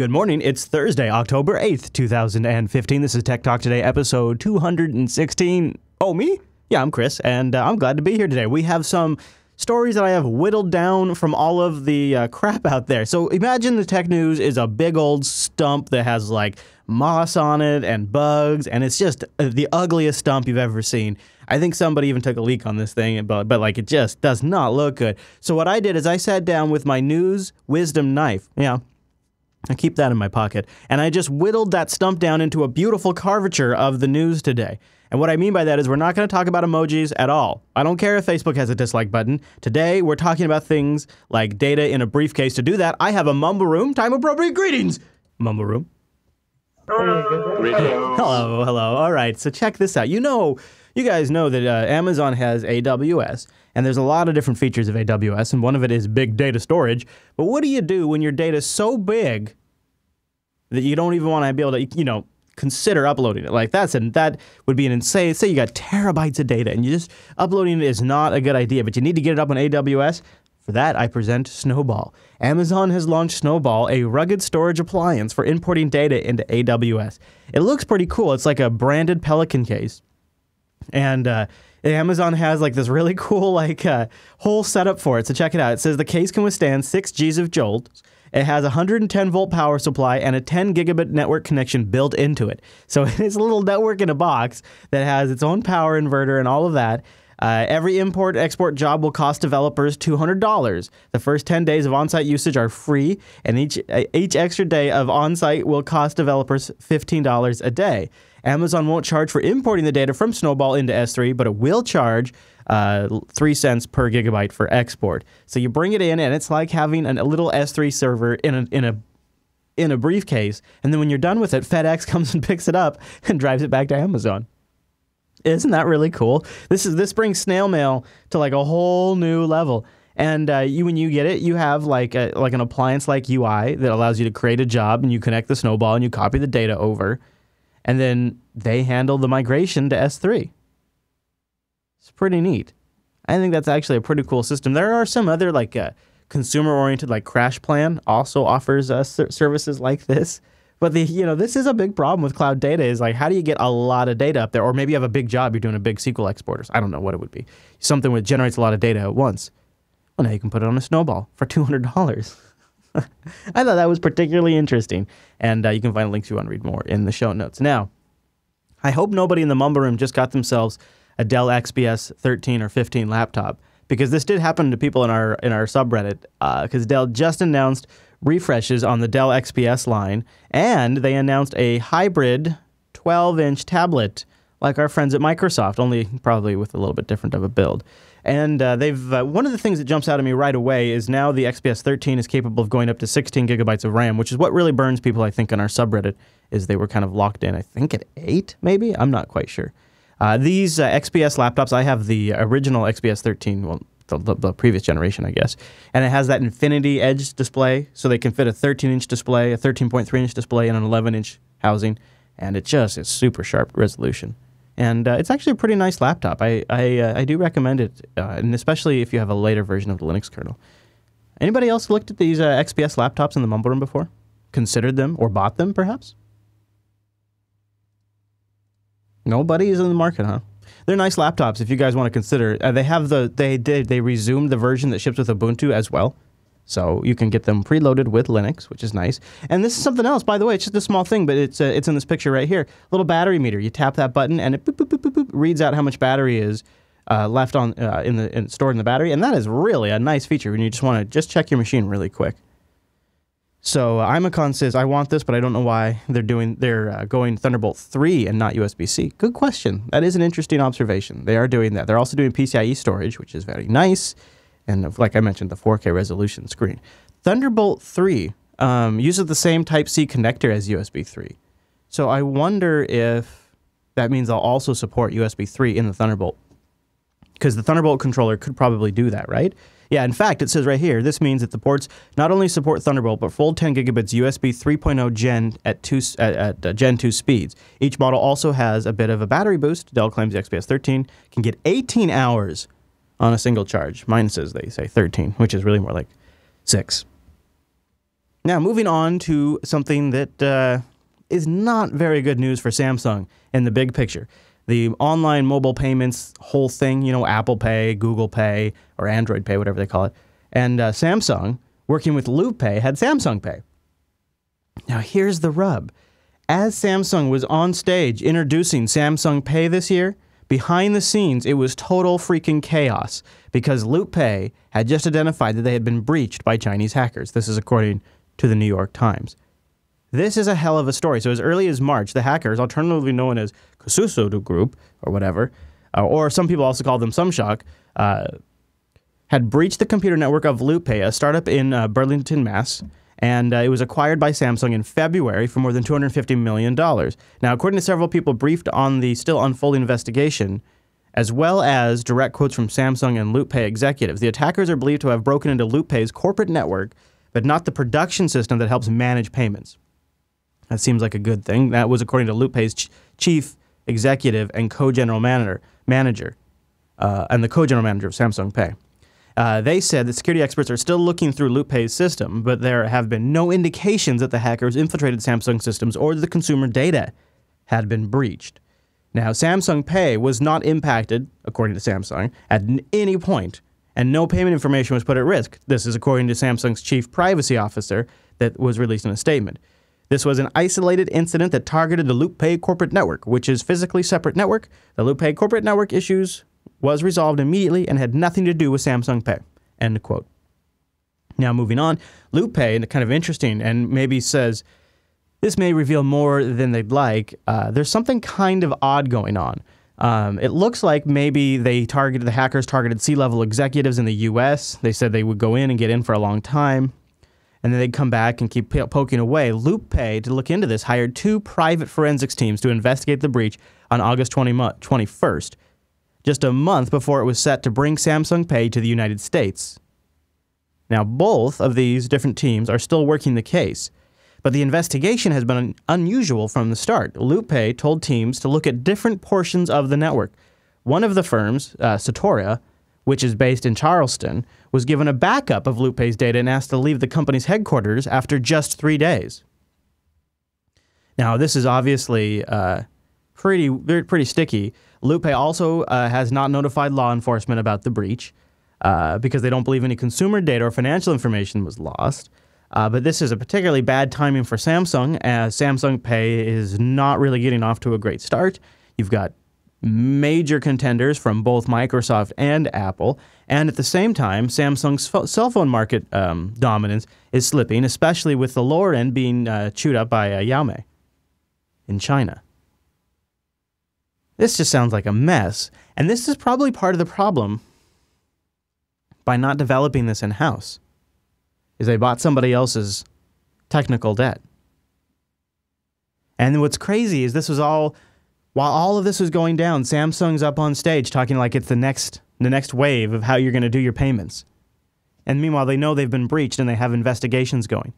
Good morning. It's Thursday, October 8th, 2015. This is Tech Talk Today, episode 216. Oh, me? Yeah, I'm Chris, and I'm glad to be here today. We have some stories that I have whittled down from all of the crap out there. So imagine the tech news is a big old stump that has like moss on it and bugs, and it's just the ugliest stump you've ever seen. I think somebody even took a leak on this thing, but like it just does not look good. So what I did is I sat down with my news wisdom knife. Yeah. I keep that in my pocket. And I just whittled that stump down into a beautiful curvature of the news today. And what I mean by that is we're not going to talk about emojis at all. I don't care if Facebook has a dislike button. Today, we're talking about things like data in a briefcase. To do that, I have a Mumble Room. Time appropriate greetings. Mumble Room. Hello, hello. All right, so check this out. You guys know that Amazon has AWS, and there's a lot of different features of AWS, and one of it is big data storage. But what do you do when your data is so big that you don't even want to be able to, consider uploading it? Like that would be an insane. Say you got terabytes of data, and you just uploading it is not a good idea, but you need to get it up on AWS. For that, I present Snowball. Amazon has launched Snowball, a rugged storage appliance for importing data into AWS. It looks pretty cool. It's like a branded Pelican case. And Amazon has like this really cool whole setup for it. So check it out. It says the case can withstand 6 Gs of jolts. It has a 110 volt power supply and a 10 gigabit network connection built into it. So it's a little network in a box that has its own power inverter and all of that. Every import-export job will cost developers $200. The first 10 days of on-site usage are free, and each extra day of on-site will cost developers $15 a day. Amazon won't charge for importing the data from Snowball into S3, but it will charge 3 cents per gigabyte for export. So you bring it in, and it's like having a little S3 server in a briefcase, and then when you're done with it, FedEx comes and picks it up and drives it back to Amazon. Isn't that really cool? This brings snail mail to like a whole new level. And when you get it, you have like an appliance-like UI that allows you to create a job, and you connect the Snowball and you copy the data over, and then they handle the migration to S3. It's pretty neat. I think that's actually a pretty cool system. There are some other consumer-oriented like CrashPlan also offers services like this. But this is a big problem with cloud data is like, how do you get a lot of data up there? Or maybe you have a big job, you're doing a big SQL export. I don't know what it would be. Something that generates a lot of data at once. Well, now you can put it on a Snowball for $200. I thought that was particularly interesting. And you can find links if you want to read more in the show notes. Now, I hope nobody in the Mumble Room just got themselves a Dell XPS 13 or 15 laptop, because this did happen to people in our subreddit, because Dell just announced refreshes on the Dell XPS line, and they announced a hybrid 12-inch tablet like our friends at Microsoft, only probably with a little bit different of a build. And one of the things that jumps out at me right away is now the XPS 13 is capable of going up to 16 gigabytes of RAM, which is what really burns people, I think, on our subreddit, is they were kind of locked in, I think, at 8, maybe? I'm not quite sure. These XPS laptops, I have the original XPS 13, well, the previous generation, I guess. And it has that infinity edge display, so they can fit a 13-inch display, a 13.3-inch display, and an 11-inch housing. And it just is super sharp resolution. And it's actually a pretty nice laptop. I do recommend it, and especially if you have a later version of the Linux kernel. Anybody else looked at these XPS laptops in the Mumble Room before? Considered them or bought them, perhaps? Nobody is in the market, huh? They're nice laptops if you guys want to consider. They resumed the version that ships with Ubuntu as well. So you can get them preloaded with Linux, which is nice. And this is something else, by the way. It's just a small thing, but it's in this picture right here. Little battery meter. You tap that button, and it boop, boop, boop, boop, boop, reads out how much battery is left on stored in the battery. And that is really a nice feature when you just want to check your machine really quick. So Imacon says, I want this, but I don't know why they're going Thunderbolt 3 and not USB-C. Good question. That is an interesting observation. They are doing that. They're also doing PCIe storage, which is very nice. And like I mentioned, the 4K resolution screen. Thunderbolt 3 uses the same Type-C connector as USB 3. So I wonder if that means they'll also support USB 3 in the Thunderbolt. Because the Thunderbolt controller could probably do that, right? Yeah, in fact, it says right here, this means that the ports not only support Thunderbolt, but full 10 gigabits USB 3.0 Gen at Gen 2 speeds. Each model also has a bit of a battery boost. Dell claims the XPS 13 can get 18 hours on a single charge. Mine says, they say 13, which is really more like 6. Now, moving on to something that is not very good news for Samsung in the big picture. The online mobile payments whole thing, Apple Pay, Google Pay, or Android Pay, whatever they call it. And Samsung, working with Loop Pay, had Samsung Pay. Now, here's the rub. As Samsung was on stage introducing Samsung Pay this year, behind the scenes, it was total freaking chaos because Loop Pay had just identified that they had been breached by Chinese hackers. This is according to the New York Times. This is a hell of a story. So as early as March, the hackers, alternatively known as Kasusodu Group or whatever, or some people also call them Sumshock, had breached the computer network of Loop Pay, a startup in Burlington, Mass., and it was acquired by Samsung in February for more than $250 million. Now, according to several people briefed on the still unfolding investigation, as well as direct quotes from Samsung and Loop Pay executives, the attackers are believed to have broken into Loop Pay's corporate network, but not the production system that helps manage payments. That seems like a good thing. That was according to Loop Pay's chief executive and co-general manager, and the co-general manager of Samsung Pay. They said that security experts are still looking through Loop Pay's system, but there have been no indications that the hackers infiltrated Samsung systems or that the consumer data had been breached. Now, Samsung Pay was not impacted, according to Samsung, at any point, and no payment information was put at risk. This is according to Samsung's chief privacy officer that was released in a statement. This was an isolated incident that targeted the Loop Pay corporate network, which is physically separate network. The Loop Pay corporate network issues was resolved immediately and had nothing to do with Samsung Pay. End quote. Now, moving on, Loop Pay, and kind of interesting, and maybe says this may reveal more than they'd like. There's something kind of odd going on. It looks like maybe the hackers targeted C-level executives in the U.S. They said they would go in and get in for a long time, and then they'd come back and keep poking away. Loop Pay, to look into this, hired 2 private forensics teams to investigate the breach on August 21st, just a month before it was set to bring Samsung Pay to the United States. Now, both of these different teams are still working the case, but the investigation has been unusual from the start. Loop Pay told teams to look at different portions of the network. One of the firms, Satoria, which is based in Charleston, was given a backup of Loop Pay's data and asked to leave the company's headquarters after just 3 days. Now, this is obviously pretty sticky. Loop Pay also has not notified law enforcement about the breach because they don't believe any consumer data or financial information was lost. But this is a particularly bad timing for Samsung, as Samsung Pay is not really getting off to a great start. You've got major contenders from both Microsoft and Apple, and at the same time, Samsung's cell phone market dominance is slipping, especially with the lower end being chewed up by Xiaomi in China. This just sounds like a mess, and this is probably part of the problem by not developing this in-house, is they bought somebody else's technical debt. And what's crazy is this was all, while all of this was going down, Samsung's up on stage talking like it's the next wave of how you're going to do your payments. And meanwhile, they know they've been breached and they have investigations going.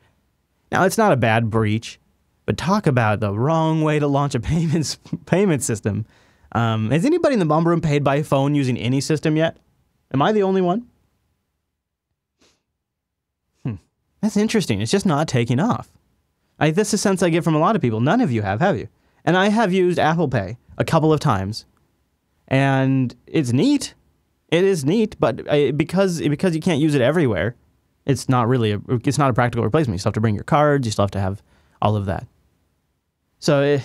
Now, it's not a bad breach, but talk about the wrong way to launch a payment system. Has anybody in the bomb room paid by phone using any system yet? Am I the only one? That's interesting. It's just not taking off. This is a sense I get from a lot of people. None of you have you? And I have used Apple Pay a couple of times, and it's neat. It is neat, but because you can't use it everywhere, it's not a practical replacement. You still have to bring your cards. You still have to have all of that. So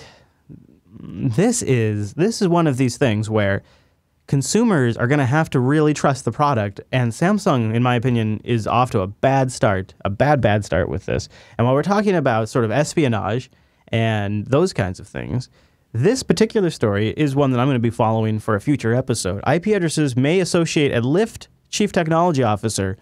this is one of these things where consumers are going to have to really trust the product, and Samsung, in my opinion, is off to a bad start with this. And while we're talking about sort of espionage and those kinds of things, this particular story is one that I'm going to be following for a future episode. IP addresses may associate a Lyft chief technology officer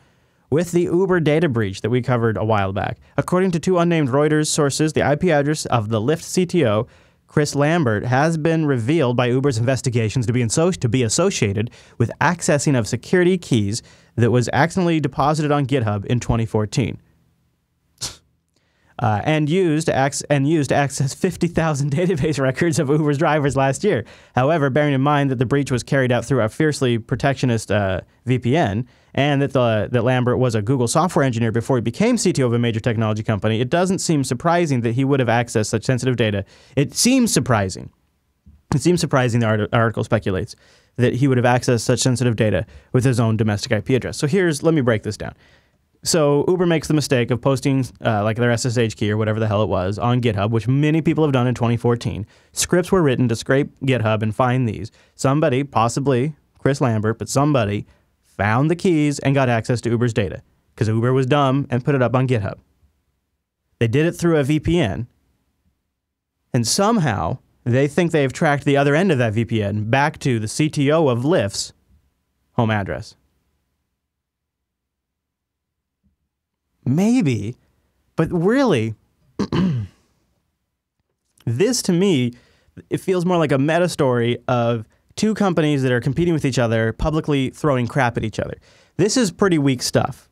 with the Uber data breach that we covered a while back. According to 2 unnamed Reuters sources, the IP address of the Lyft CTO, Chris Lambert, has been revealed by Uber's investigations to be associated with accessing of security keys that was accidentally deposited on GitHub in 2014. and used to access 50,000 database records of Uber's drivers last year. However, bearing in mind that the breach was carried out through a fiercely protectionist VPN, and that Lambert was a Google software engineer before he became CTO of a major technology company, it doesn't seem surprising that he would have accessed such sensitive data. It seems surprising. The article speculates that he would have accessed such sensitive data with his own domestic IP address. So let me break this down. So Uber makes the mistake of posting like their SSH key or whatever the hell it was on GitHub, which many people have done in 2014. Scripts were written to scrape GitHub and find these. Somebody, possibly Chris Lambert, but somebody found the keys and got access to Uber's data because Uber was dumb and put it up on GitHub. They did it through a VPN, and somehow they think they've tracked the other end of that VPN back to the CTO of Lyft's home address. Maybe, but really, this to me, it feels more like a meta story of two companies that are competing with each other, publicly throwing crap at each other. This is pretty weak stuff.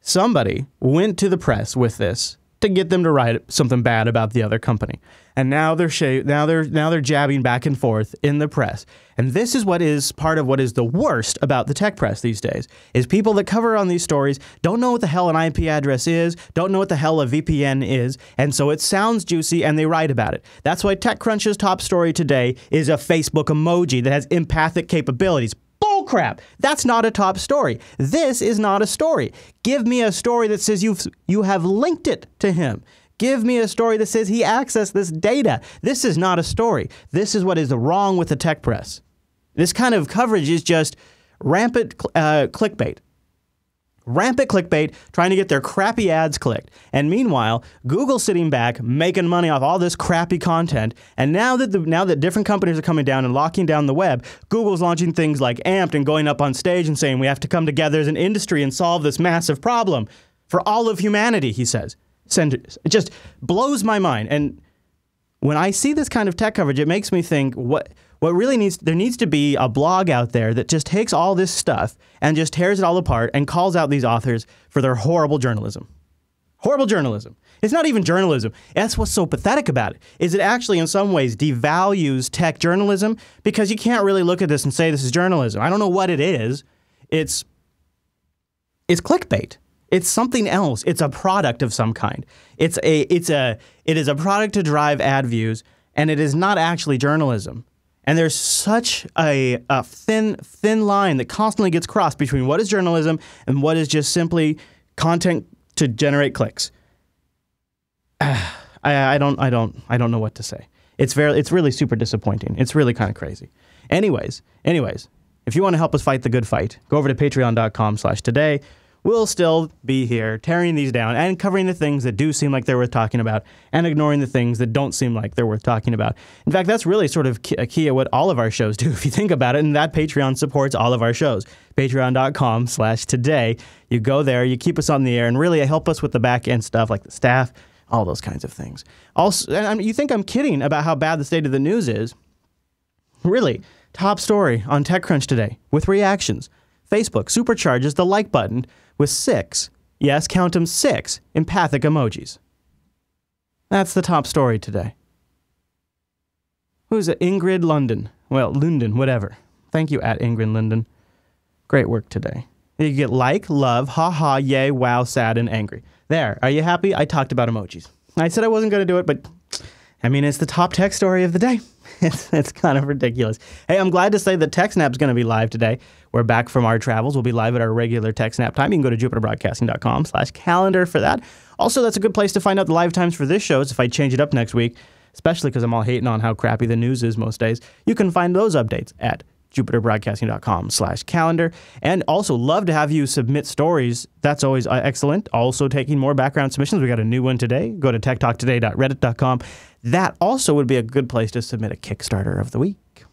Somebody went to the press with this to get them to write something bad about the other company. And now they're jabbing back and forth in the press. And this is what is part of what is the worst about the tech press these days, is people that cover on these stories don't know what the hell an IP address is, don't know what the hell a VPN is, and so it sounds juicy and they write about it. That's why TechCrunch's top story today is a Facebook emoji that has empathic capabilities. Bullcrap! That's not a top story. This is not a story. Give me a story that says you have linked it to him. Give me a story that says he accessed this data. This is not a story. This is what is wrong with the tech press. This kind of coverage is just rampant clickbait. Rampant clickbait, trying to get their crappy ads clicked. And meanwhile, Google's sitting back, making money off all this crappy content. And now that different companies are coming down and locking down the web, Google's launching things like Amped and going up on stage and saying we have to come together as an industry and solve this massive problem for all of humanity, he says. It just blows my mind. And when I see this kind of tech coverage, it makes me think there needs to be a blog out there that just takes all this stuff and just tears it all apart and calls out these authors for their horrible journalism. Horrible journalism. It's not even journalism. That's what's so pathetic about it, is it actually in some ways devalues tech journalism because you can't really look at this and say this is journalism. I don't know what it is. It's clickbait. It's something else. It's a product of some kind. It is a product to drive ad views, and it is not actually journalism. And there's such a thin line that constantly gets crossed between what is journalism and what is just simply content to generate clicks. I don't know what to say. It's really super disappointing. It's really kind of crazy. Anyways, if you want to help us fight the good fight, go over to patreon.com/today. We'll still be here tearing these down and covering the things that do seem like they're worth talking about and ignoring the things that don't seem like they're worth talking about. In fact, that's really sort of a key of what all of our shows do, if you think about it, and that Patreon supports all of our shows. Patreon.com/today. You go there, you keep us on the air, and really help us with the back end stuff like the staff, all those kinds of things. Also, and you think I'm kidding about how bad the state of the news is. Really, top story on TechCrunch today with reactions. Facebook supercharges the like button with 6, yes, count them 6, empathic emojis. That's the top story today. Who's it? Ingrid London. Well, Lunden, whatever. Thank you, at Ingrid London. Great work today. You get like, love, haha, yay, wow, sad, and angry. There. Are you happy? I talked about emojis. I said I wasn't going to do it, but I mean, it's the top tech story of the day. It's kind of ridiculous. Hey, I'm glad to say that TechSnap's going to be live today. We're back from our travels. We'll be live at our regular TechSnap time. You can go to jupiterbroadcasting.com/calendar for that. Also, that's a good place to find out the live times for this show. If I change it up next week, especially because I'm all hating on how crappy the news is most days, you can find those updates at jupiterbroadcasting.com/calendar. And also love to have you submit stories. That's always excellent. Also taking more background submissions. We got a new one today. Go to techtalktoday.reddit.com. That also would be a good place to submit a Kickstarter of the week.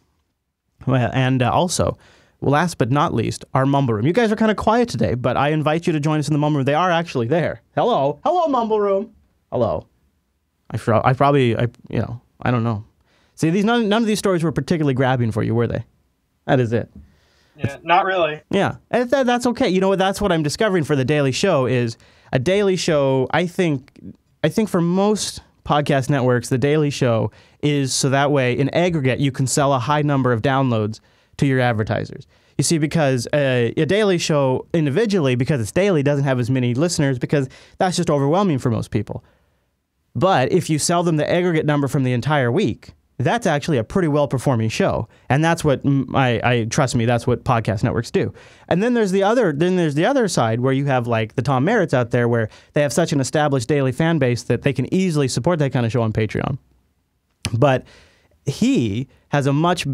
Well, and also, last but not least, our Mumble Room. You guys are kind of quiet today, but I invite you to join us in the Mumble Room. They are actually there. Hello. Hello, Mumble Room. Hello. I don't know. See, none of these stories were particularly grabbing for you, were they? That is it. Yeah, not really. Yeah, and that's okay. You know what? That's what I'm discovering for the Daily Show is a Daily Show, I think, I think for most podcast networks, the daily show is so that way, in aggregate, you can sell a high number of downloads to your advertisers. You see, because a daily show individually, because it's daily, doesn't have as many listeners because that's just overwhelming for most people. But if you sell them the aggregate number from the entire week, that's actually a pretty well-performing show. And that's what, trust me, that's what podcast networks do. And then there's the other side where you have like the Tom Merritts out there where they have such an established daily fan base that they can easily support that kind of show on Patreon. But he has a much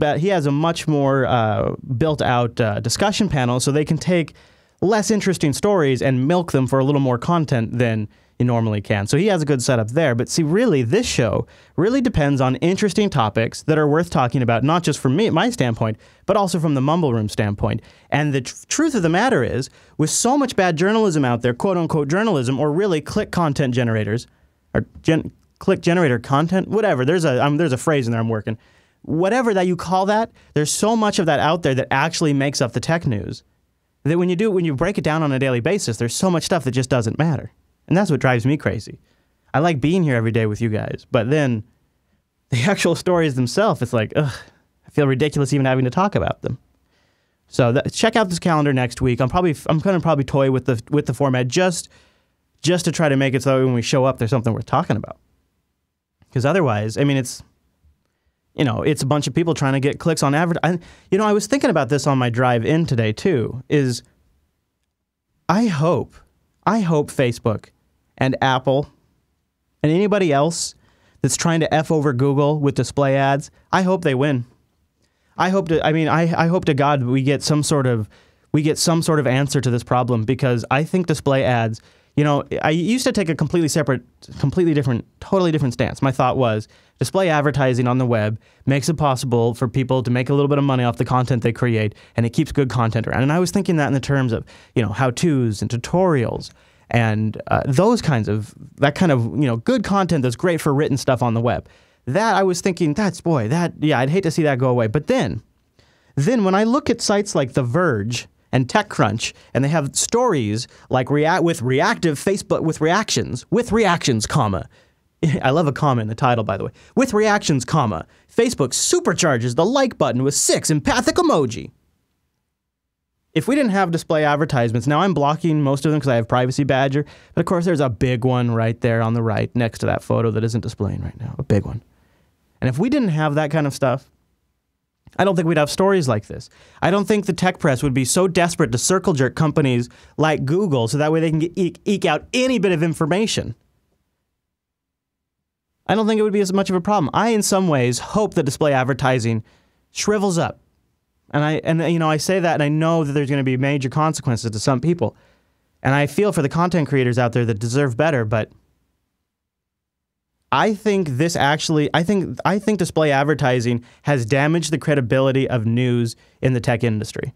more built-out discussion panel, so they can take less interesting stories and milk them for a little more content than you normally can. So he has a good setup there. But see, really, this show really depends on interesting topics that are worth talking about, not just from my standpoint, but also from the Mumble Room standpoint. And the truth of the matter is, with so much bad journalism out there, quote-unquote journalism, or really click content generators, or click generator content, whatever. There's a phrase in there I'm working. Whatever that you call that, there's so much of that out there that actually makes up the tech news that when you break it down on a daily basis, there's so much stuff that just doesn't matter. And that's what drives me crazy. I like being here every day with you guys, but then the actual stories themselves, it's like, ugh, I feel ridiculous even having to talk about them. So check out this calendar next week. I'm going to probably toy with the format just to try to make it so when we show up, there's something worth talking about. Because otherwise, I mean, it's a bunch of people trying to get clicks on advertising. I was thinking about this on my drive in today too, is I hope Facebook and Apple and anybody else that's trying to F over Google with display ads, I hope they win. I hope to God we get some sort of answer to this problem, because I think display ads, I used to take a totally different stance. My thought was display advertising on the web makes it possible for people to make a little bit of money off the content they create, and it keeps good content around. And I was thinking that in the terms of, how-tos and tutorials and that kind of, good content that's great for written stuff on the web. That I was thinking, I'd hate to see that go away. But then when I look at sites like The Verge and TechCrunch, and they have stories like with reactive Facebook with reactions, comma. I love a comma in the title, by the way. With reactions, comma. Facebook supercharges the like button with 6 empathic emoji. If we didn't have display advertisements, now I'm blocking most of them because I have Privacy Badger, but of course there's a big one right there on the right next to that photo that isn't displaying right now, a big one. And if we didn't have that kind of stuff, I don't think we'd have stories like this. I don't think the tech press would be so desperate to circle jerk companies like Google so that way they can eke out any bit of information. I don't think it would be as much of a problem. I, in some ways, hope that display advertising shrivels up. And I say that, and I know that there's going to be major consequences to some people. And I feel for the content creators out there that deserve better, but I think display advertising has damaged the credibility of news in the tech industry.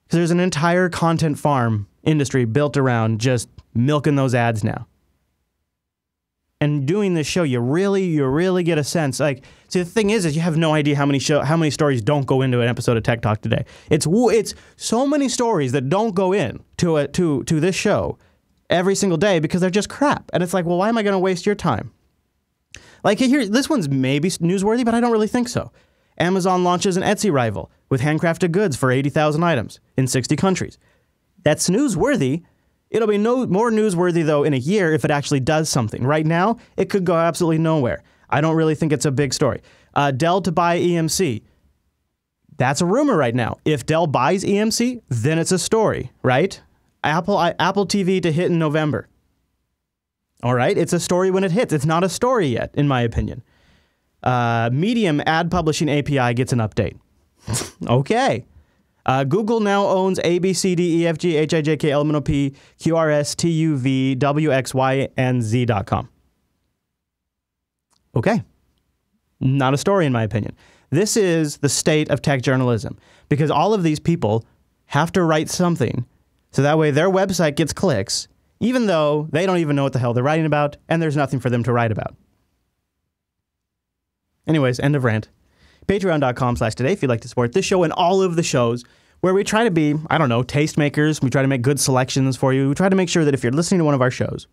Because there's an entire content farm industry built around just milking those ads now. And doing this show, you really get a sense. Like, see, the thing is you have no idea how many stories don't go into an episode of Tech Talk Today. It's so many stories that don't go in to this show every single day because they're just crap. And it's like, well, why am I going to waste your time? Like, here, this one's maybe newsworthy, but I don't really think so. Amazon launches an Etsy rival with handcrafted goods for 80,000 items in 60 countries. That's newsworthy. It'll be more newsworthy, though, in a year if it actually does something. Right now, it could go absolutely nowhere. I don't really think it's a big story. Dell to buy EMC. That's a rumor right now. If Dell buys EMC, then it's a story, right? Apple TV to hit in November. All right, it's a story when it hits. It's not a story yet, in my opinion. Medium ad publishing API gets an update. Okay. Google now owns A, B, C, D, E, F, G, H, I, J, K, L, M, N, O, P, Q, R, S, T, U, V, W, X, Y, and Z.com. Okay. Not a story, in my opinion. This is the state of tech journalism, because all of these people have to write something so that way their website gets clicks, even though they don't even know what the hell they're writing about, and there's nothing for them to write about. Anyways, end of rant. Patreon.com/today if you'd like to support this show and all of the shows where we try to be, tastemakers. We try to make good selections for you. We try to make sure that if you're listening to one of our shows,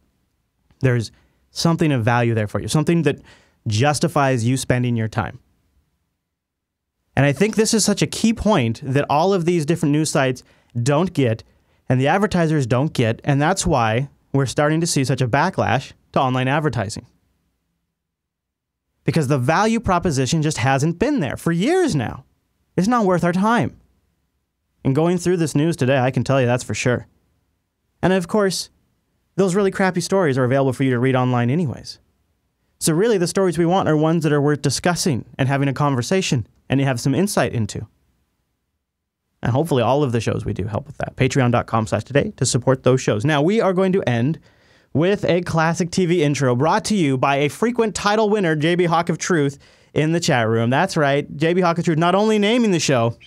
there's something of value there for you, something that justifies you spending your time. And I think this is such a key point that all of these different news sites don't get, and the advertisers don't get, and that's why we're starting to see such a backlash to online advertising. Because the value proposition just hasn't been there for years now. It's not worth our time. And going through this news today, I can tell you that's for sure. And of course, those really crappy stories are available for you to read online anyways. So really, the stories we want are ones that are worth discussing and having a conversation and you have some insight into. And hopefully all of the shows we do help with that. Patreon.com/today to support those shows. Now, we are going to end with a classic TV intro brought to you by a frequent title winner, JB Hawk of Truth, in the chat room. That's right, JB Hawk of Truth not only naming the show,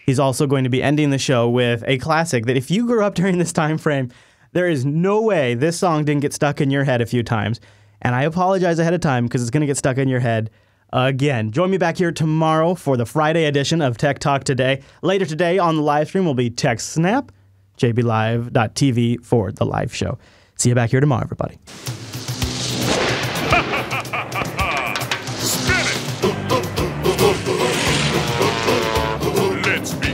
he's also going to be ending the show with a classic that if you grew up during this time frame, there is no way this song didn't get stuck in your head a few times. And I apologize ahead of time because it's going to get stuck in your head again. Join me back here tomorrow for the Friday edition of Tech Talk Today. Later today on the live stream will be Tech Snap, jblive.tv for the live show. See you back here tomorrow, everybody. Let's begin.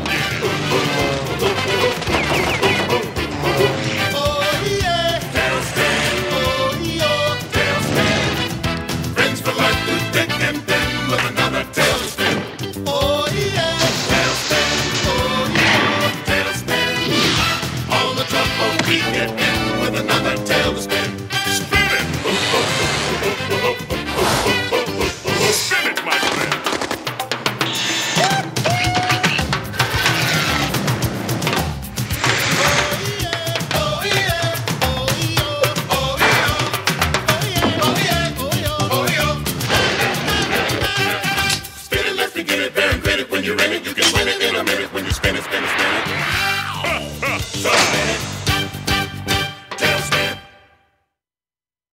When you're in it, you can win it in a minute. When you spin it, spin it, spin it.